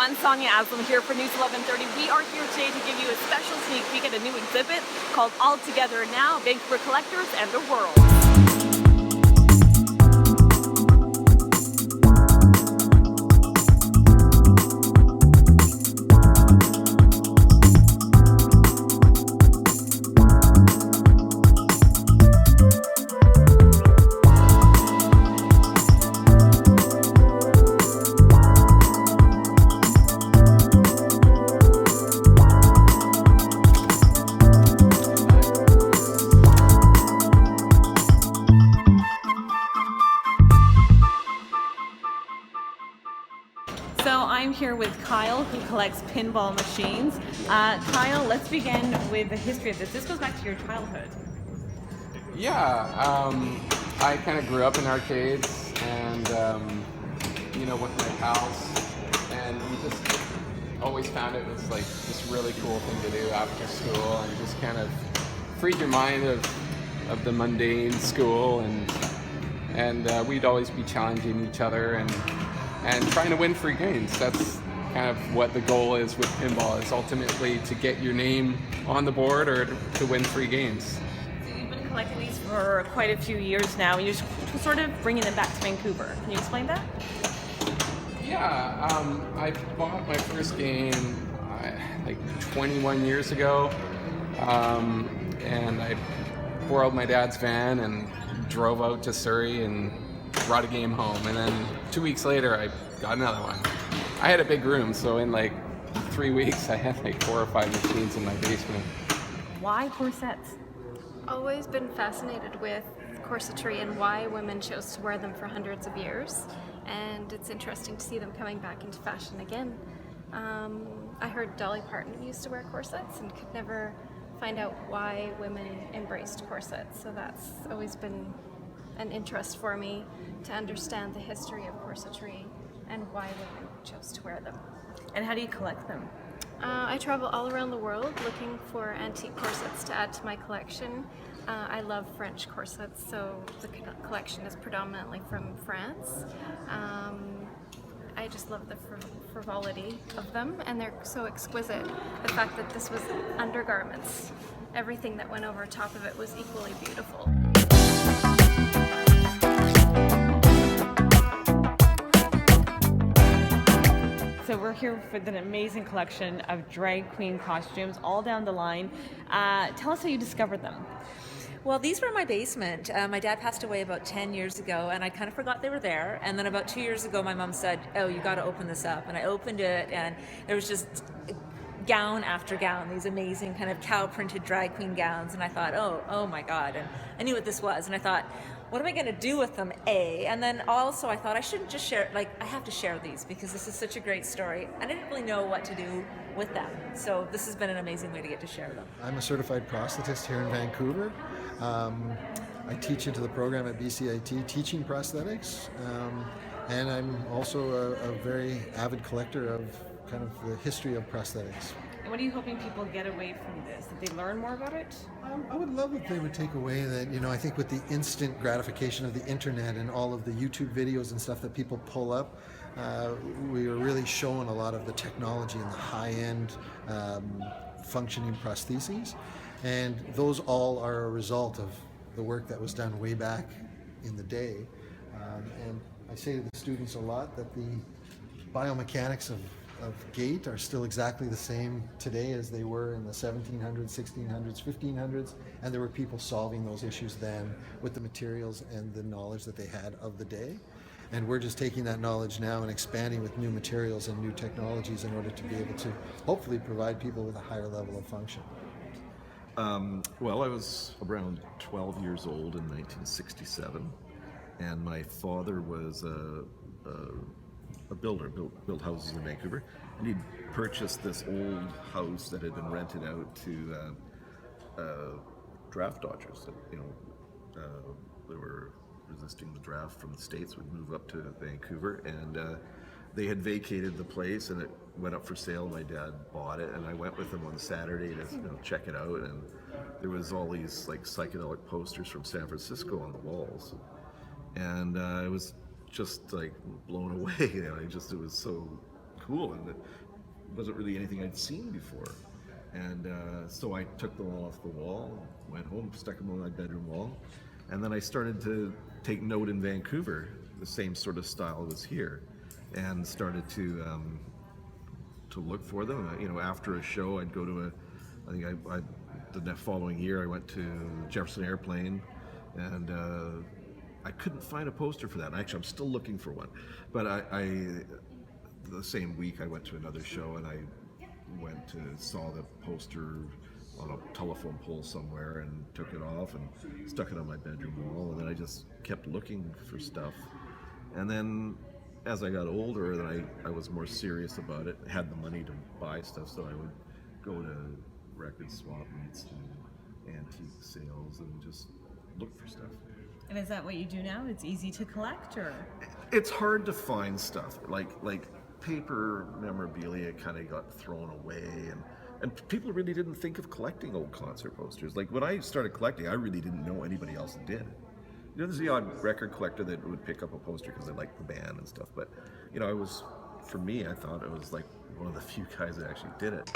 everyone, Sonia Aslam here for News 1130. We are here today to give you a special sneak peek at a new exhibit called All Together Now, Vancouver Collectors and the World. So I'm here with Kyle, who collects pinball machines. Kyle, let's begin with the history of this. This goes back to your childhood. Yeah, I kind of grew up in arcades and, with my pals, and we just always found it was like this really cool thing to do after school, and just kind of freed your mind of the mundane school, and we'd always be challenging each other and trying to win free games. That's kind of what the goal is with pinball, is ultimately to get your name on the board or to win free games. So you've been collecting these for quite a few years now, and you're sort of bringing them back to Vancouver. Can you explain that? Yeah, I bought my first game like 21 years ago, and I borrowed my dad's van and drove out to Surrey and brought a game home, and then 2 weeks later I got another one. I had a big room, so in like 3 weeks I had like 4 or 5 machines in my basement. Why corsets? Always been fascinated with corsetry and why women chose to wear them for hundreds of years, and it's interesting to see them coming back into fashion again. I heard Dolly Parton used to wear corsets and could never find out why women embraced corsets, so that's always been an interest for me to understand the history of corsetry and why women chose to wear them. And how do you collect them? I travel all around the world looking for antique corsets to add to my collection. I love French corsets, so the collection is predominantly from France. I just love the frivolity of them, and they're so exquisite. The fact that this was undergarments, everything that went over top of it was equally beautiful. So we're here with an amazing collection of drag queen costumes all down the line. Tell us how you discovered them. Well, these were in my basement. My dad passed away about 10 years ago, and I kind of forgot they were there. And then about 2 years ago, my mom said, "Oh, you got to open this up." And I opened it, and there was just gown after gown, these amazing kind of cow-printed drag queen gowns. And I thought, oh my God. And I knew what this was. And I thought, what am I going to do with them, A? And then also I thought I shouldn't just share, I have to share these because this is such a great story. I didn't really know what to do with them. So this has been an amazing way to get to share them. I'm a certified prosthetist here in Vancouver. I teach into the program at BCIT, teaching prosthetics. And I'm also a very avid collector of kind of the history of prosthetics. And what are you hoping people get away from this? That they learn more about it? I would love if they would take away that, I think with the instant gratification of the internet and all of the YouTube videos and stuff that people pull up, we are really showing a lot of the technology and the high-end functioning prostheses. And those all are a result of the work that was done way back in the day. And I say to the students a lot that the biomechanics of gait are still exactly the same today as they were in the 1700s, 1600s, 1500s, and there were people solving those issues then with the materials and the knowledge that they had of the day. And we're just taking that knowledge now and expanding with new materials and new technologies in order to be able to hopefully provide people with a higher level of function. Well, I was around 12 years old in 1967, and my father was a builder, built houses in Vancouver, and he'd purchased this old house that had been rented out to draft dodgers. They were resisting the draft from the States, would move up to Vancouver, and they had vacated the place, and it went up for sale. My dad bought it, and I went with him on Saturday to check it out, and there was all these psychedelic posters from San Francisco on the walls, and I was just blown away. It was so cool, and it wasn't really anything I'd seen before. And so I took them all off the wall, went home, stuck them on my bedroom wall, and then I started to take note in Vancouver. The same sort of style was here, and started to look for them. You know, after a show, I'd go to the following year I went to Jefferson Airplane, and I couldn't find a poster for that. Actually, I'm still looking for one. But I the same week I went to another show, and I saw the poster on a telephone pole somewhere and took it off and stuck it on my bedroom wall, and then I just kept looking for stuff. And then as I got older, and I was more serious about it, had the money to buy stuff, so I would go to record swap meets and antique sales and just look for stuff. And is that what you do now? It's easy to collect, or? It's hard to find stuff. Like paper memorabilia kind of got thrown away, and people really didn't think of collecting old concert posters. Like when I started collecting, I really didn't know anybody else that did. You know, there's the odd record collector that would pick up a poster because they liked the band and stuff. But, you know, for me, I thought it was like one of the few guys that actually did it.